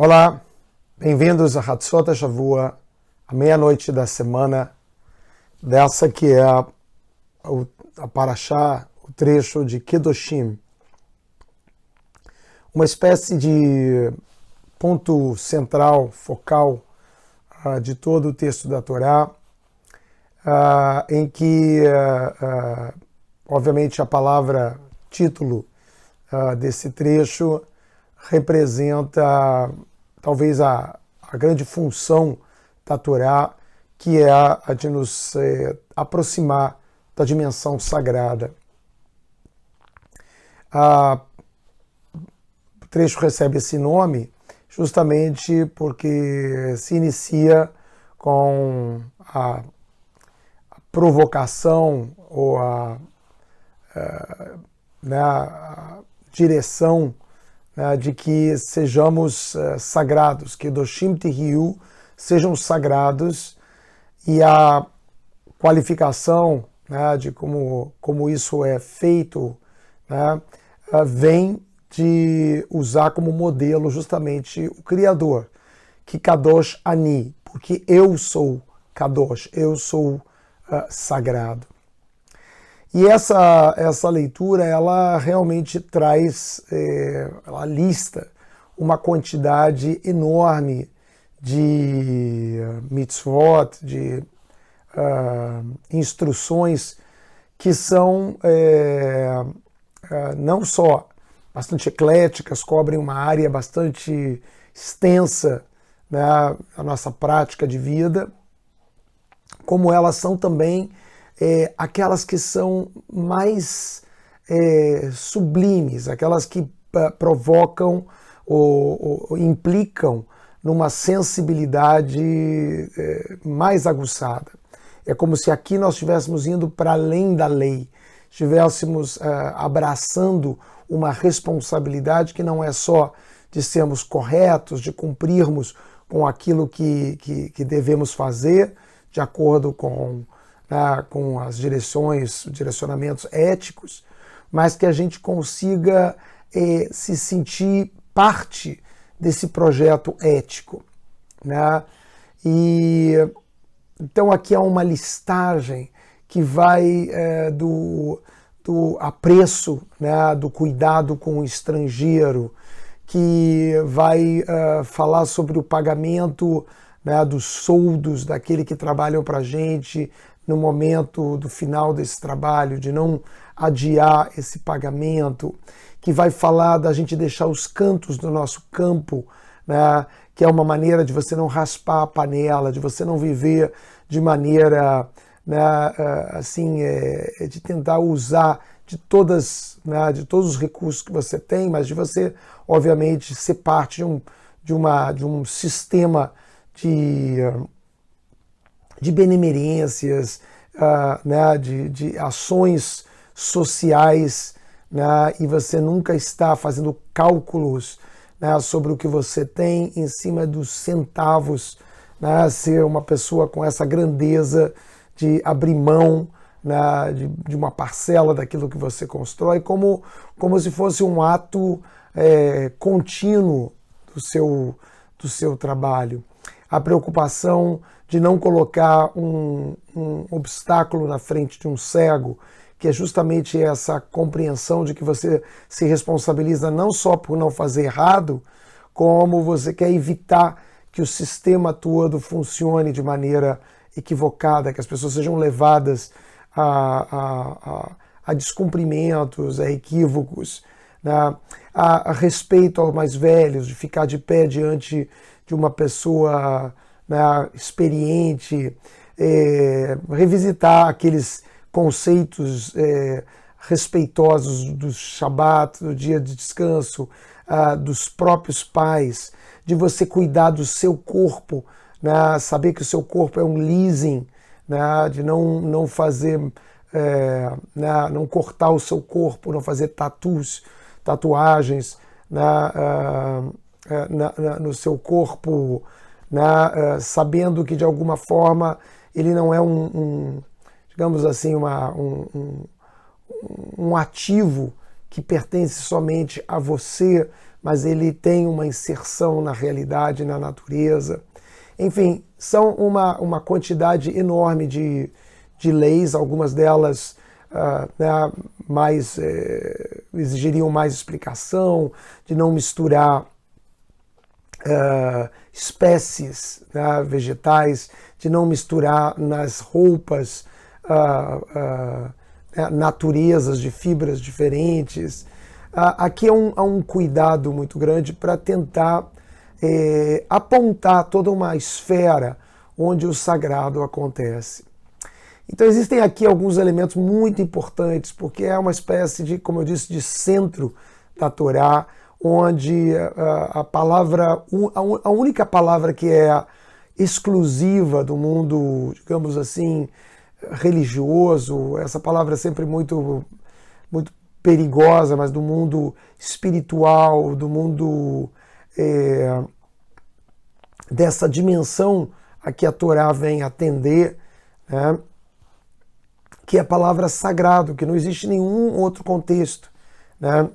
Olá, bem-vindos a Hatzot HaShavua, a meia-noite da semana, dessa que é a Parashá, o trecho de Kedoshim, uma espécie de ponto central, focal de todo o texto da Torá, em que, obviamente, a palavra título desse trecho representa talvez a grande função da Torá, que é a de nos aproximar da dimensão sagrada. O trecho recebe esse nome justamente porque se inicia com a provocação ou a direção de que sejamos sagrados, que Kedoshim Tihiu sejam sagrados, e a qualificação de como isso é feito vem de usar como modelo justamente o Criador, que Kadosh Ani, porque eu sou Kadosh, eu sou sagrado. E essa leitura, ela realmente traz, ela lista uma quantidade enorme de mitzvot, de instruções que são não só bastante ecléticas, cobrem uma área bastante extensa na nossa prática de vida, como elas são também aquelas que são mais sublimes, aquelas que provocam ou implicam numa sensibilidade mais aguçada. É como se aqui nós estivéssemos indo para além da lei, estivéssemos abraçando uma responsabilidade que não é só de sermos corretos, de cumprirmos com aquilo que devemos fazer, de acordo com as direcionamentos éticos, mas que a gente consiga se sentir parte desse projeto ético. E então aqui há uma listagem que vai do apreço, do cuidado com o estrangeiro, que vai falar sobre o pagamento dos soldos daquele que trabalham para a gente no momento do final desse trabalho, de não adiar esse pagamento, que vai falar da gente deixar os cantos do nosso campo, que é uma maneira de você não raspar a panela, de você não viver de maneira de tentar usar de todos os recursos que você tem, mas de você, obviamente, ser parte de um sistema de benemerências, de ações sociais, e você nunca está fazendo cálculos sobre o que você tem em cima dos centavos, ser uma pessoa com essa grandeza de abrir mão né, de uma parcela daquilo que você constrói, como se fosse um ato contínuo do seu trabalho. A preocupação de não colocar um obstáculo na frente de um cego, que é justamente essa compreensão de que você se responsabiliza não só por não fazer errado, como você quer evitar que o sistema todo funcione de maneira equivocada, que as pessoas sejam levadas a descumprimentos, a equívocos, né? A respeito aos mais velhos, de ficar de pé diante de uma pessoa, né, experiente, revisitar aqueles conceitos respeitosos do Shabat, do dia de descanso, dos próprios pais, de você cuidar do seu corpo, né, saber que o seu corpo é um leasing, né, de não fazer, né, não cortar o seu corpo, não fazer tatuagens, né, no seu corpo, né, sabendo que de alguma forma ele não é digamos assim, um ativo que pertence somente a você, mas ele tem uma inserção na realidade, na natureza. Enfim, são uma quantidade enorme de leis, algumas delas né, exigiriam mais explicação, de não misturar espécies, né, vegetais, de não misturar nas roupas naturezas de fibras diferentes. Aqui há um cuidado muito grande para tentar apontar toda uma esfera onde o sagrado acontece. Então existem aqui alguns elementos muito importantes, porque é uma espécie de, como eu disse, de centro da Torá, onde a palavra, a única palavra que é exclusiva do mundo, digamos assim, religioso, essa palavra é sempre muito perigosa, mas do mundo espiritual, do mundo dessa dimensão a que a Torá vem atender, né? Que é a palavra sagrado, que não existe em nenhum outro contexto, né?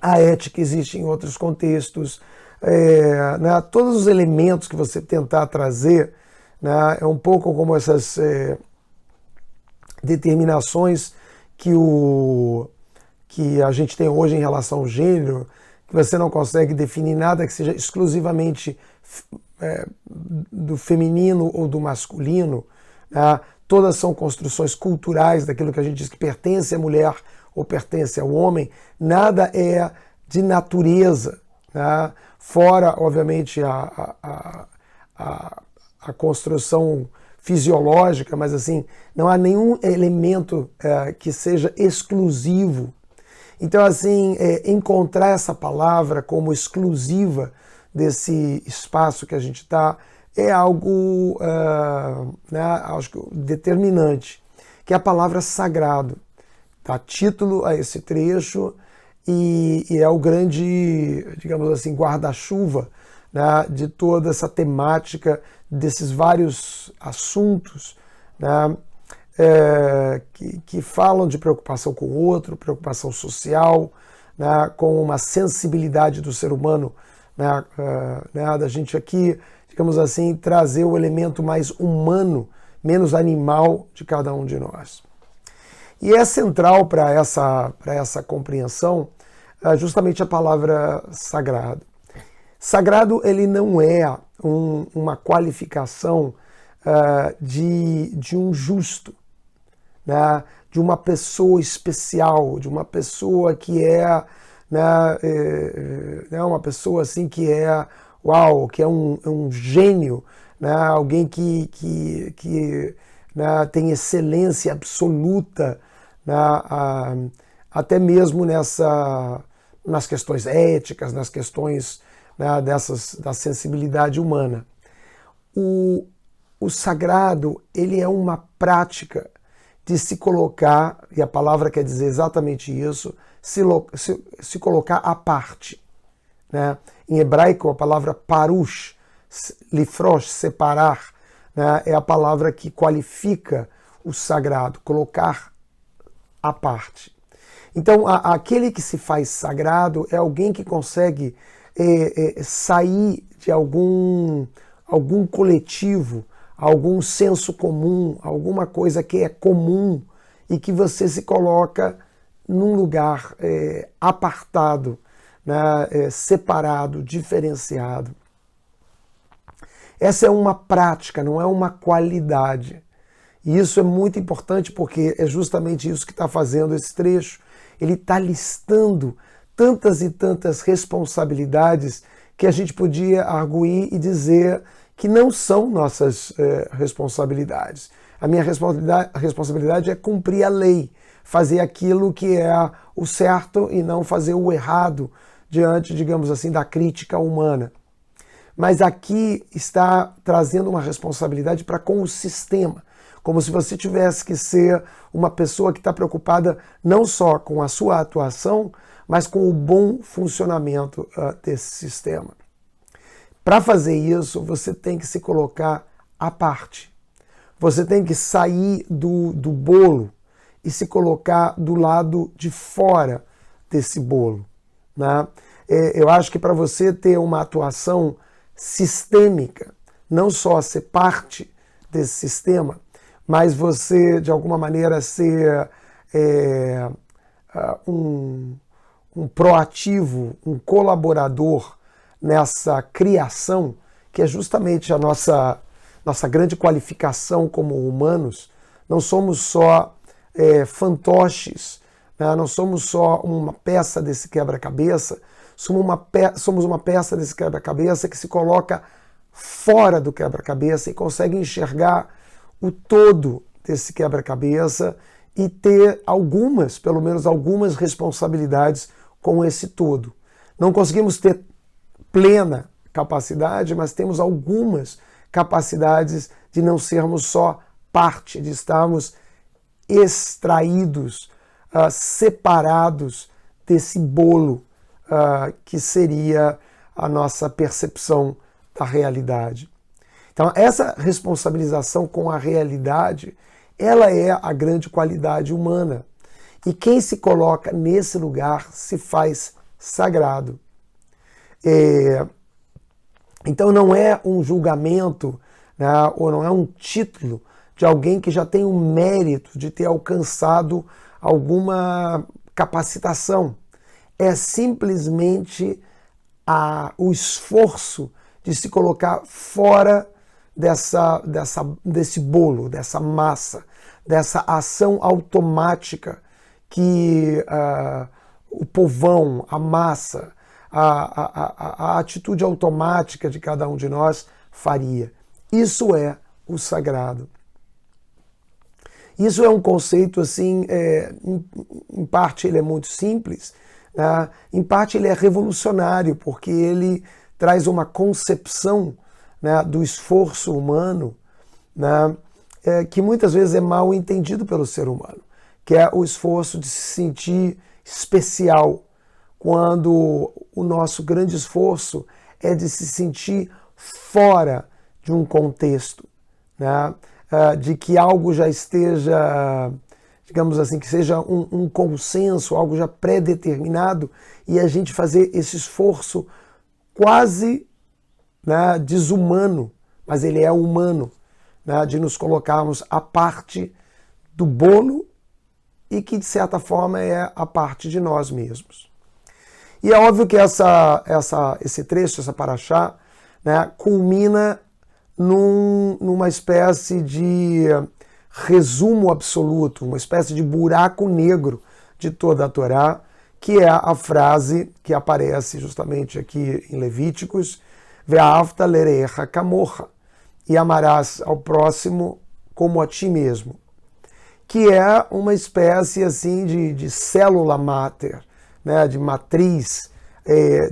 A ética existe em outros contextos, né? Todos os elementos que você tentar trazer, né? É um pouco como essas determinações que a gente tem hoje em relação ao gênero, que você não consegue definir nada que seja exclusivamente do feminino ou do masculino, né? Todas são construções culturais daquilo que a gente diz que pertence à mulher ou pertence ao homem, nada é de natureza, né? Fora, obviamente, a construção fisiológica, mas assim, não há nenhum elemento que seja exclusivo. Então, assim, encontrar essa palavra como exclusiva desse espaço que a gente está é algo, né, acho que determinante, que é a palavra sagrado. Dá título a esse trecho e é o grande, digamos assim, guarda-chuva, né, de toda essa temática, desses vários assuntos, né, que falam de preocupação com o outro, preocupação social, né, com uma sensibilidade do ser humano, né, da gente aqui, digamos assim, trazer o elemento mais humano, menos animal de cada um de nós. E é central para essa compreensão justamente a palavra sagrado. Sagrado, ele não é uma qualificação de um justo, né, de uma pessoa especial, de uma pessoa que né, uma pessoa assim que é que é um gênio, né, alguém que né, tem excelência absoluta, né, até mesmo nas questões éticas, nas questões, né, da sensibilidade humana. O sagrado, ele é uma prática de se colocar, e a palavra quer dizer exatamente isso, se colocar à parte, né? Em hebraico, a palavra parush, lifrosh, separar, né, é a palavra que qualifica o sagrado, colocar à parte. Então, aquele que se faz sagrado é alguém que consegue sair de algum coletivo, algum senso comum, alguma coisa que é comum e que você se coloca num lugar apartado, né, separado, diferenciado. Essa é uma prática, não é uma qualidade. E isso é muito importante porque é justamente isso que está fazendo esse trecho. Ele está listando tantas e tantas responsabilidades que a gente podia arguir e dizer que não são nossas responsabilidades. A minha responsabilidade é cumprir a lei, fazer aquilo que é o certo e não fazer o errado diante, digamos assim, da crítica humana. Mas aqui está trazendo uma responsabilidade para com o sistema, como se você tivesse que ser uma pessoa que está preocupada não só com a sua atuação, mas com o bom funcionamento desse sistema. Para fazer isso, você tem que se colocar à parte. Você tem que sair do bolo e se colocar do lado de fora desse bolo, né? Eu acho que para você ter uma atuação sistêmica, não só ser parte desse sistema, mas você, de alguma maneira, ser um proativo, um colaborador nessa criação, que é justamente a nossa grande qualificação como humanos. Não somos só fantoches, né? Não somos só uma peça desse quebra-cabeça, somos uma peça desse quebra-cabeça que se coloca fora do quebra-cabeça e consegue enxergar o todo desse quebra-cabeça e ter pelo menos algumas responsabilidades com esse todo. Não conseguimos ter plena capacidade, mas temos algumas capacidades de não sermos só parte, de estarmos extraídos, separados desse bolo que seria a nossa percepção da realidade. Então, essa responsabilização com a realidade, ela é a grande qualidade humana. E quem se coloca nesse lugar se faz sagrado. Então, não é um julgamento, né, ou não é um título de alguém que já tem o mérito de ter alcançado alguma capacitação. É simplesmente o esforço de se colocar fora desse bolo, dessa massa, dessa ação automática que o povão, a massa, a atitude automática de cada um de nós faria. Isso é o sagrado. Isso é um conceito, assim, em parte ele é muito simples, né? Em parte ele é revolucionário, porque ele traz uma concepção, né, do esforço humano, né, que muitas vezes é mal entendido pelo ser humano, que é o esforço de se sentir especial, quando o nosso grande esforço é de se sentir fora de um contexto, né? De que algo já esteja, digamos assim, que seja um consenso, algo já pré-determinado, e a gente fazer esse esforço quase, né, desumano, mas ele é humano, né, de nos colocarmos à parte do bolo e que, de certa forma, é a parte de nós mesmos. E é óbvio que esse trecho, essa paraxá, né, culmina numa espécie de resumo absoluto, uma espécie de buraco negro de toda a Torá, que é a frase que aparece justamente aqui em Levíticos, Ve'ahavta lerecha kamocha, e amarás ao próximo como a ti mesmo, que é uma espécie assim de célula máter, né, de matriz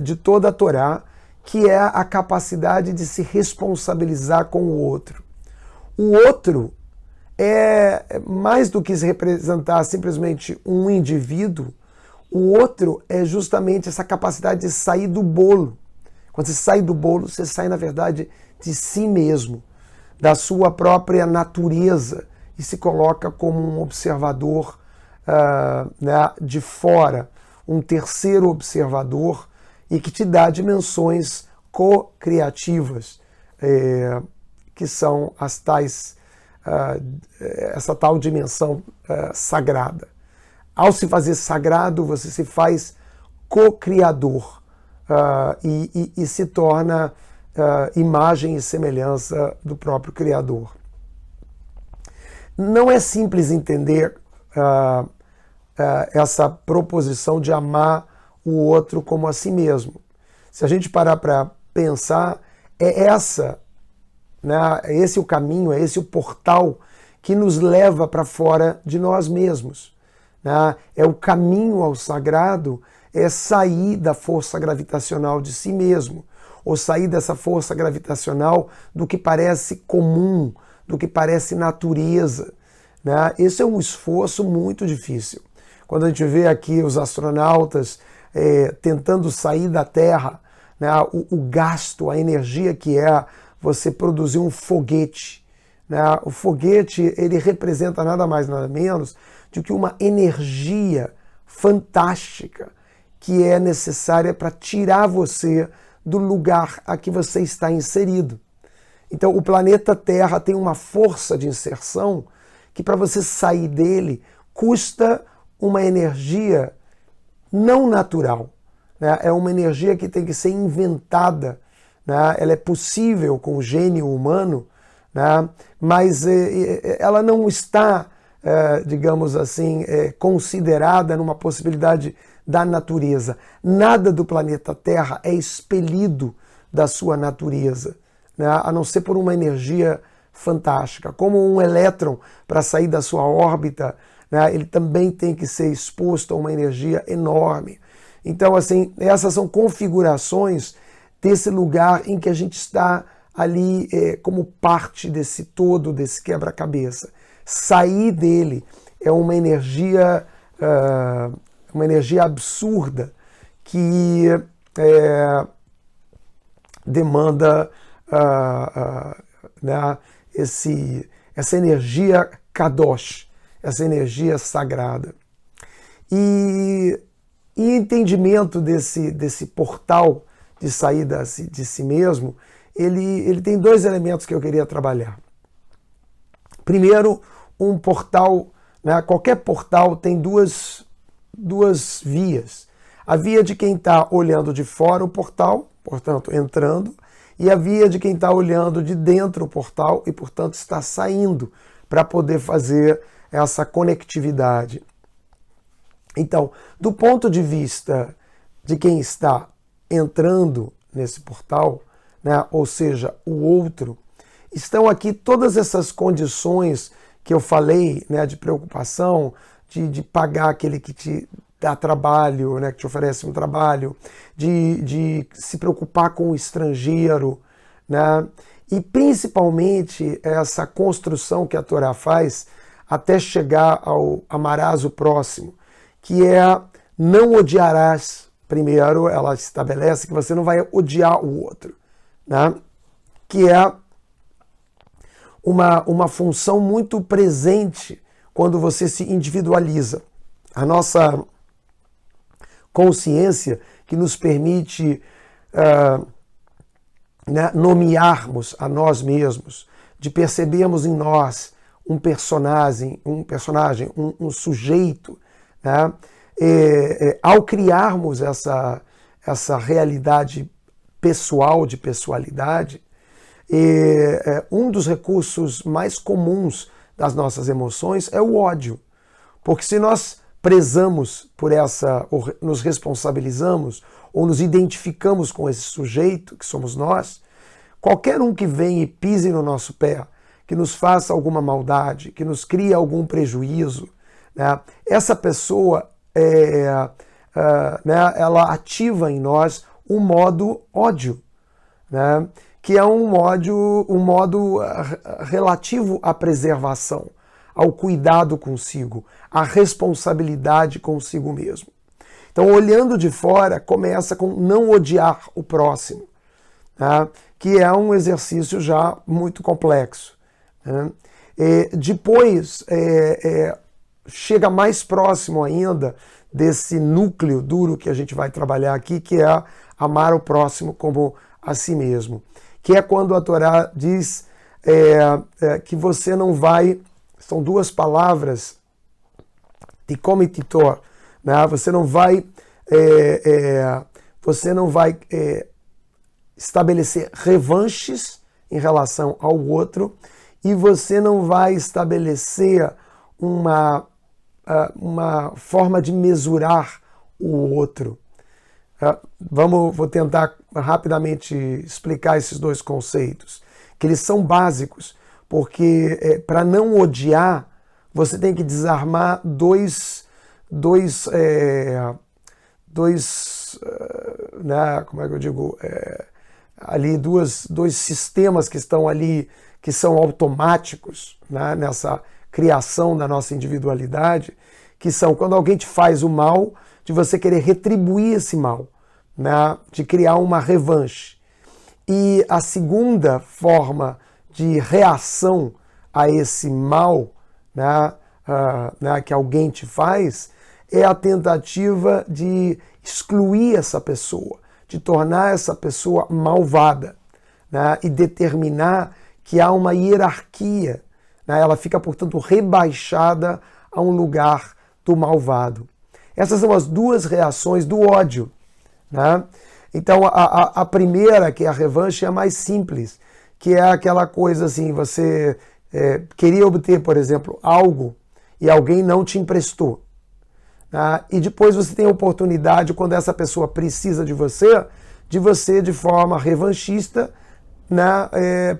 de toda a Torá, que é a capacidade de se responsabilizar com o outro. O outro é mais do que se representar simplesmente um indivíduo, o outro é justamente essa capacidade de sair do bolo. Quando você sai do bolo, você sai, na verdade, de si mesmo, da sua própria natureza e se coloca como um observador né, de fora, um terceiro observador, e que te dá dimensões co-criativas, que são as tais, essa tal dimensão sagrada. Ao se fazer sagrado, você se faz co-criador e se torna imagem e semelhança do próprio Criador. Não é simples entender essa proposição de amar o outro como a si mesmo. Se a gente parar para pensar, é esse o caminho, é esse o portal que nos leva para fora de nós mesmos. Né? É o caminho ao sagrado, é sair da força gravitacional de si mesmo, ou sair dessa força gravitacional do que parece comum, do que parece natureza. Né? Esse é um esforço muito difícil. Quando a gente vê aqui os astronautas tentando sair da Terra, né? O gasto, a energia que é você produzir um foguete. Né? O foguete, ele representa nada mais, nada menos do que uma energia fantástica que é necessária para tirar você do lugar a que você está inserido. Então, o planeta Terra tem uma força de inserção que, para você sair dele, custa uma energia não natural. Né? É uma energia que tem que ser inventada. Né? Ela é possível com o gênio humano, né? Mas ela não está, digamos assim, considerada numa possibilidade da natureza. Nada do planeta Terra é expelido da sua natureza, né? A não ser por uma energia fantástica. Como um elétron, para sair da sua órbita, né, ele também tem que ser exposto a uma energia enorme. Então, assim, essas são configurações desse lugar em que a gente está ali como parte desse todo, desse quebra-cabeça. Sair dele é uma energia absurda que demanda né, essa energia kadosh, essa energia sagrada. E entendimento desse portal de saída de si mesmo, ele tem dois elementos que eu queria trabalhar. Primeiro, um portal, né, qualquer portal tem duas vias. A via de quem está olhando de fora o portal, portanto, entrando, e a via de quem está olhando de dentro o portal e, portanto, está saindo para poder fazer essa conectividade. Então, do ponto de vista de quem está entrando nesse portal, né, ou seja, o outro, estão aqui todas essas condições que eu falei, né, de preocupação, de pagar aquele que te dá trabalho, né, que te oferece um trabalho, de se preocupar com o estrangeiro, né, e principalmente essa construção que a Torá faz até chegar ao amarás o próximo, que é não odiarás. Primeiro, ela estabelece que você não vai odiar o outro, né? Que é uma função muito presente quando você se individualiza. A nossa consciência que nos permite né, nomearmos a nós mesmos, de percebermos em nós um personagem, um sujeito, né? Ao criarmos essa realidade pessoal, de pessoalidade, um dos recursos mais comuns das nossas emoções é o ódio. Porque se nós prezamos por ou nos responsabilizamos, ou nos identificamos com esse sujeito, que somos nós, qualquer um que venha e pise no nosso pé, que nos faça alguma maldade, que nos crie algum prejuízo, né, essa pessoa né, ela ativa em nós um modo ódio, né, que é um modo relativo à preservação, ao cuidado consigo, à responsabilidade consigo mesmo. Então, olhando de fora, começa com não odiar o próximo, né, que é um exercício já muito complexo. Né? Depois, chega mais próximo ainda desse núcleo duro que a gente vai trabalhar aqui, que é amar o próximo como a si mesmo. Que é quando a Torá diz que você não vai... São duas palavras, tikom e titor, né? Você não vai estabelecer revanches em relação ao outro, e você não vai estabelecer uma forma de mesurar o outro. Vou tentar rapidamente explicar esses dois conceitos, que eles são básicos, porque para não odiar, você tem que desarmar né, como é que eu digo, ali dois sistemas que estão ali, que são automáticos, né, nessa criação da nossa individualidade, que são quando alguém te faz o mal, de você querer retribuir esse mal, né, de criar uma revanche. E a segunda forma de reação a esse mal, né, que alguém te faz, é a tentativa de excluir essa pessoa, de tornar essa pessoa malvada, né, e determinar que há uma hierarquia, né, ela fica, portanto, rebaixada a um lugar do malvado. Essas são as duas reações do ódio, né? Então, a primeira, que é a revanche, é a mais simples, que é aquela coisa assim, você queria obter, por exemplo, algo e alguém não te emprestou. Né? E depois você tem a oportunidade, quando essa pessoa precisa de você, de forma revanchista, né,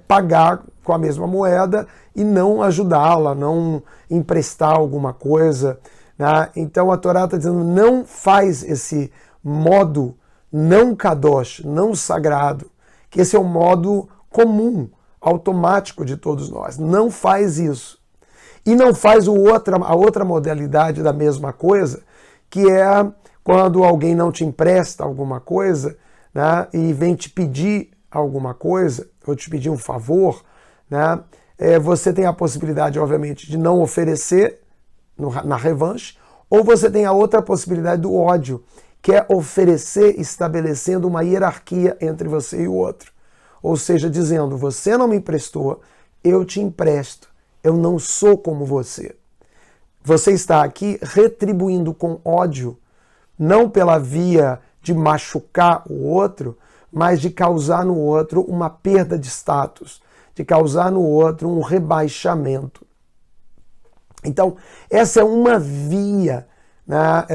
pagar com a mesma moeda e não ajudá-la, não emprestar alguma coisa. Né? Então a Torá está dizendo, não faz esse modo não kadosh, não sagrado, que esse é o modo comum, automático de todos nós. Não faz isso. E não faz a outra modalidade da mesma coisa, que é quando alguém não te empresta alguma coisa, né, e vem te pedir alguma coisa, ou te pedir um favor, né, você tem a possibilidade, obviamente, de não oferecer na revanche, ou você tem a outra possibilidade do ódio, que é oferecer estabelecendo uma hierarquia entre você e o outro. Ou seja, dizendo, você não me emprestou, eu te empresto, eu não sou como você. Você está aqui retribuindo com ódio, não pela via de machucar o outro, mas de causar no outro uma perda de status, de causar no outro um rebaixamento. Então, essa é uma via, né,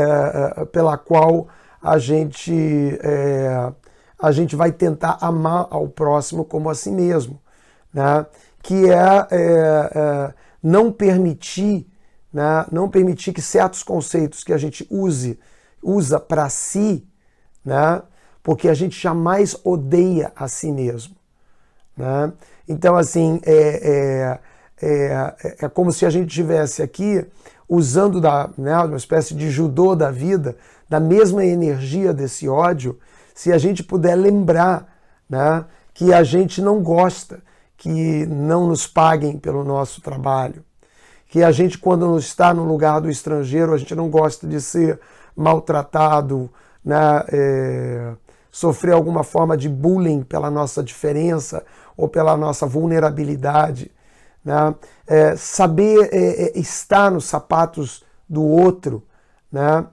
pela qual a gente vai tentar amar ao próximo como a si mesmo, né, que é não permitir que certos conceitos que a gente usa para si, né, porque a gente jamais odeia a si mesmo. Né? Então, assim, é como se a gente estivesse aqui usando uma espécie de judô da vida, da mesma energia desse ódio, se a gente puder lembrar, né, que a gente não gosta que não nos paguem pelo nosso trabalho, que a gente, quando está no lugar do estrangeiro, a gente não gosta de ser maltratado, né, sofrer alguma forma de bullying pela nossa diferença ou pela nossa vulnerabilidade. Né? Saber estar nos sapatos do outro, né?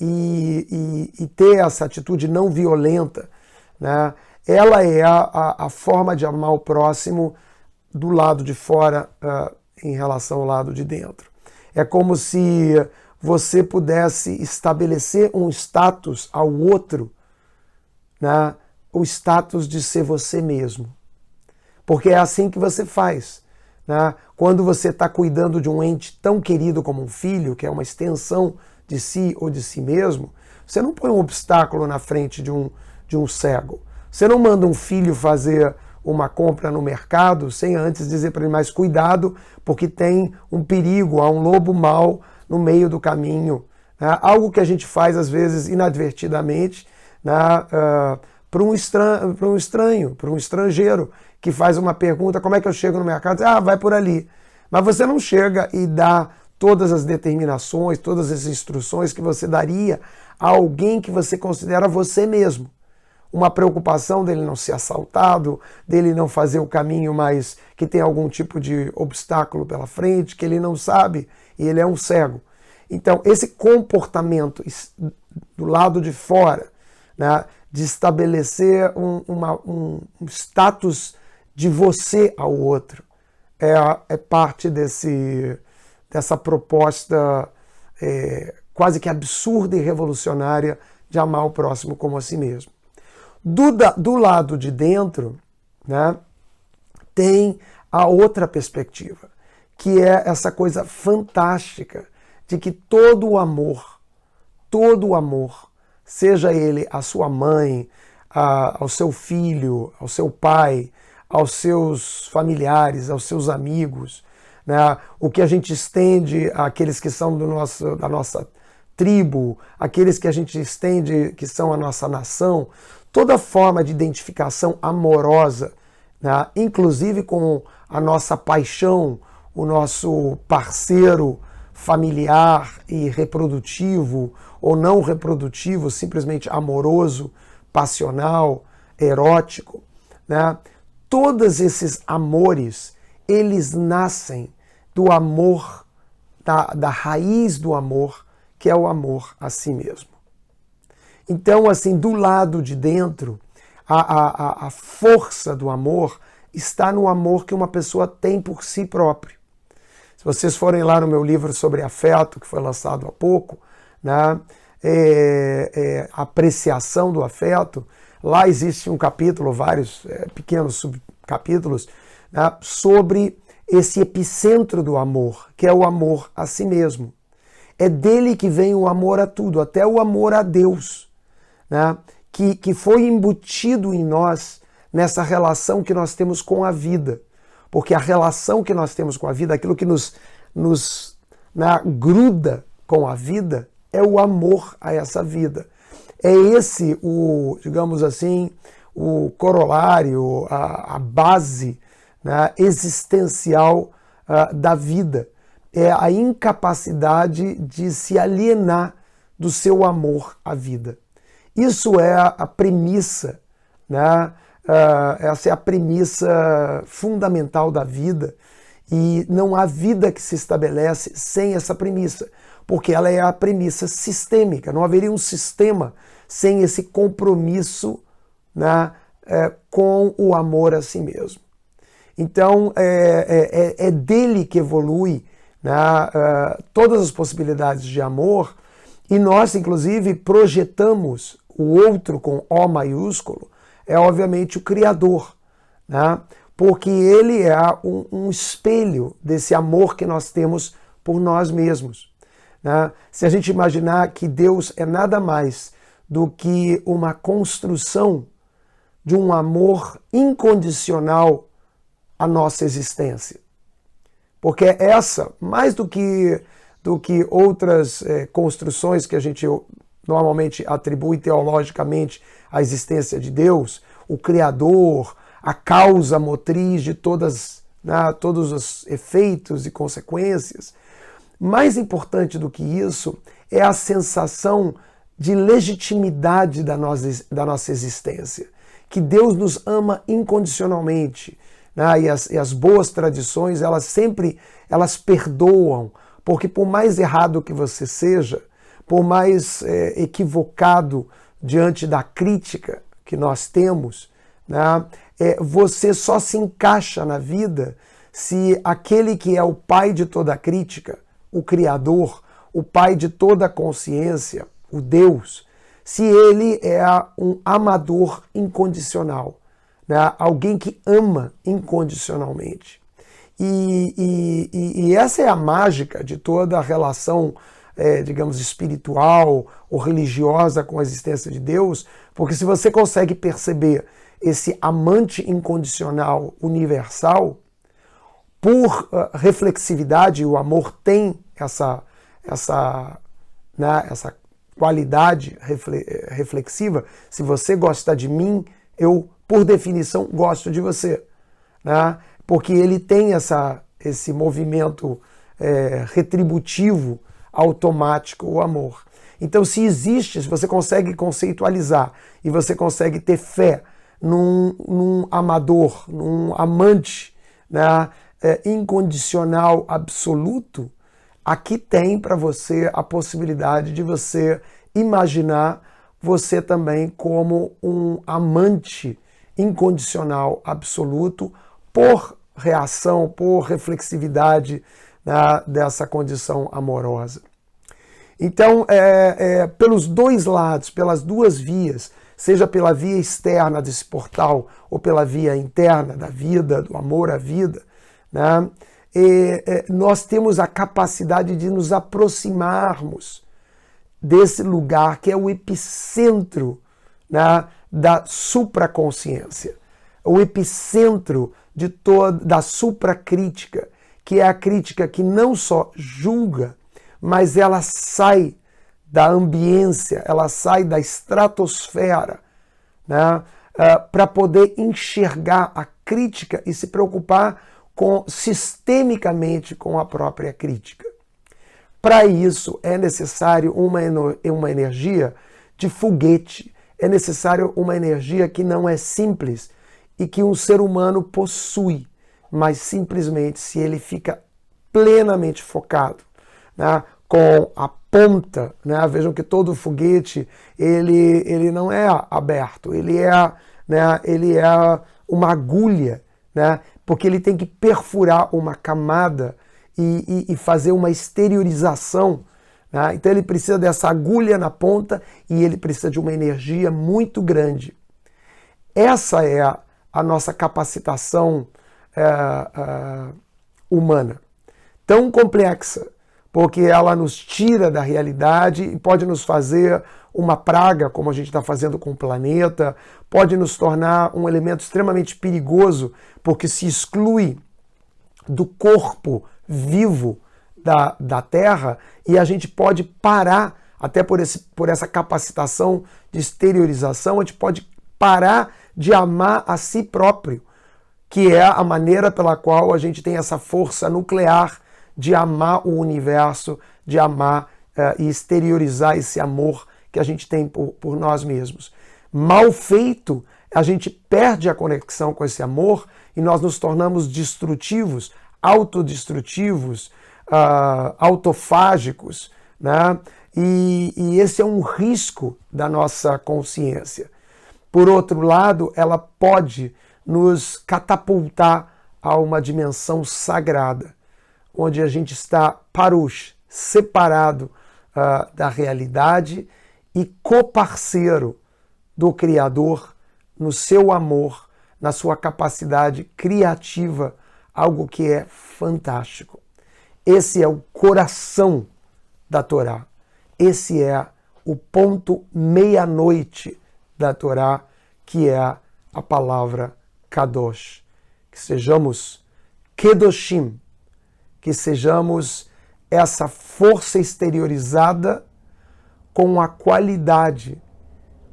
E ter essa atitude não violenta, né? Ela é a forma de amar o próximo do lado de fora em relação ao lado de dentro. É como se você pudesse estabelecer um status ao outro, né? O status de ser você mesmo. Porque é assim que você faz. Né? Quando você está cuidando de um ente tão querido como um filho, que é uma extensão de si ou de si mesmo, você não põe um obstáculo na frente de um cego. Você não manda um filho fazer uma compra no mercado sem antes dizer para ele, mais cuidado, porque tem um perigo, há um lobo mau no meio do caminho. Né? Algo que a gente faz, às vezes, inadvertidamente, né? Para um estrangeiro, que faz uma pergunta, como é que eu chego no mercado? Vai por ali. Mas você não chega e dá todas as determinações, todas as instruções que você daria a alguém que você considera você mesmo. Uma preocupação dele não ser assaltado, dele não fazer o caminho, mas que tem algum tipo de obstáculo pela frente, que ele não sabe e ele é um cego. Então, esse comportamento do lado de fora, né, de estabelecer um status de você ao outro, é parte dessa proposta quase que absurda e revolucionária de amar o próximo como a si mesmo. Do lado de dentro, né, tem a outra perspectiva, que é essa coisa fantástica de que todo o amor, seja ele a sua mãe, ao seu filho, ao seu pai, aos seus familiares, aos seus amigos, né, o que a gente estende àqueles que são da nossa tribo, aqueles que a gente estende que são a nossa nação, toda forma de identificação amorosa, né, inclusive com a nossa paixão, o nosso parceiro familiar e reprodutivo, ou não reprodutivo, simplesmente amoroso, passional, erótico, né? Todos esses amores, eles nascem do amor, da raiz do amor, que é o amor a si mesmo. Então, assim, do lado de dentro, a força do amor está no amor que uma pessoa tem por si próprio. Se vocês forem lá no meu livro sobre afeto, que foi lançado há pouco, né, apreciação do afeto, lá existe um capítulo, vários pequenos subcapítulos, né, sobre esse epicentro do amor, que é o amor a si mesmo. É dele que vem o amor a tudo, até o amor a Deus, né, que foi embutido em nós nessa relação que nós temos com a vida. Porque a relação que nós temos com a vida, aquilo que nos gruda com a vida, é o amor a essa vida. É esse digamos assim, o corolário, a base, né, existencial da vida. É a incapacidade de se alienar do seu amor à vida. Isso é a premissa, né? Essa é a premissa fundamental da vida, e não há vida que se estabelece sem essa premissa, porque ela é a premissa sistêmica. Não haveria um sistema sem esse compromisso, né, com o amor a si mesmo. Então, é dele que evolui, né, todas as possibilidades de amor, e nós, inclusive, projetamos o outro com O maiúsculo, obviamente o Criador, né? Porque ele é um espelho desse amor que nós temos por nós mesmos, né? Se a gente imaginar que Deus é nada mais do que uma construção de um amor incondicional à nossa existência. Porque essa, mais do que outras construções que a gente normalmente atribui teologicamente à existência de Deus, o Criador, a causa motriz de todos os efeitos e consequências. Mais importante do que isso é a sensação de legitimidade da nossa existência, que Deus nos ama incondicionalmente, né? E as boas tradições, elas perdoam, porque por mais errado que você seja, por mais equivocado diante da crítica que nós temos, né, você só se encaixa na vida se aquele que é o pai de toda crítica, o Criador, o pai de toda consciência, o Deus, se ele é um amador incondicional, né, alguém que ama incondicionalmente. E essa é a mágica de toda a relação, digamos, espiritual ou religiosa com a existência de Deus, porque se você consegue perceber esse amante incondicional universal, por reflexividade, o amor tem essa qualidade reflexiva. Se você gosta de mim, eu, por definição, gosto de você. né? Porque ele tem esse movimento retributivo automático, o amor. Então, se você consegue conceitualizar e você consegue ter fé num amador, num amante, né, incondicional, absoluto, aqui tem para você a possibilidade de você imaginar você também como um amante incondicional, absoluto, por reação, por reflexividade, né, dessa condição amorosa. Então, pelos dois lados, pelas duas vias, seja pela via externa desse portal ou pela via interna da vida, do amor à vida, né, nós temos a capacidade de nos aproximarmos desse lugar que é o epicentro, né, da supraconsciência, o epicentro da supracrítica, que é a crítica que não só julga, mas ela sai da ambiência, ela sai da estratosfera, né, para poder enxergar a crítica e se preocupar sistemicamente com a própria crítica. Para isso é necessário uma energia de foguete, é necessário uma energia que não é simples e que um ser humano possui, mas simplesmente se ele fica plenamente focado, né, com a ponta, né, vejam que todo foguete ele não é aberto, ele é uma agulha, né, porque ele tem que perfurar uma camada e fazer uma exteriorização, né? Então ele precisa dessa agulha na ponta e ele precisa de uma energia muito grande. Essa é a nossa capacitação humana, tão complexa, porque ela nos tira da realidade e pode nos fazer uma praga, como a gente está fazendo com o planeta, pode nos tornar um elemento extremamente perigoso, porque se exclui do corpo vivo da Terra e a gente pode parar, até por essa capacitação de exteriorização, a gente pode parar de amar a si próprio, que é a maneira pela qual a gente tem essa força nuclear de amar o universo, de amar e exteriorizar esse amor que a gente tem por nós mesmos. Mal feito, a gente perde a conexão com esse amor e nós nos tornamos destrutivos, autodestrutivos, autofágicos, né? E esse é um risco da nossa consciência. Por outro lado, ela pode nos catapultar a uma dimensão sagrada, onde a gente está parush, separado da realidade e coparceiro do Criador no seu amor, na sua capacidade criativa, algo que é fantástico. Esse é o coração da Torá. Esse é o ponto meia-noite da Torá, que é a palavra Kadosh. Que sejamos Kedoshim, que sejamos essa força exteriorizada com a qualidade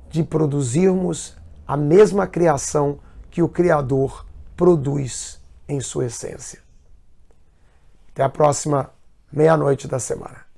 de produzirmos a mesma criação que o Criador produz em sua essência. Até a próxima meia-noite da semana.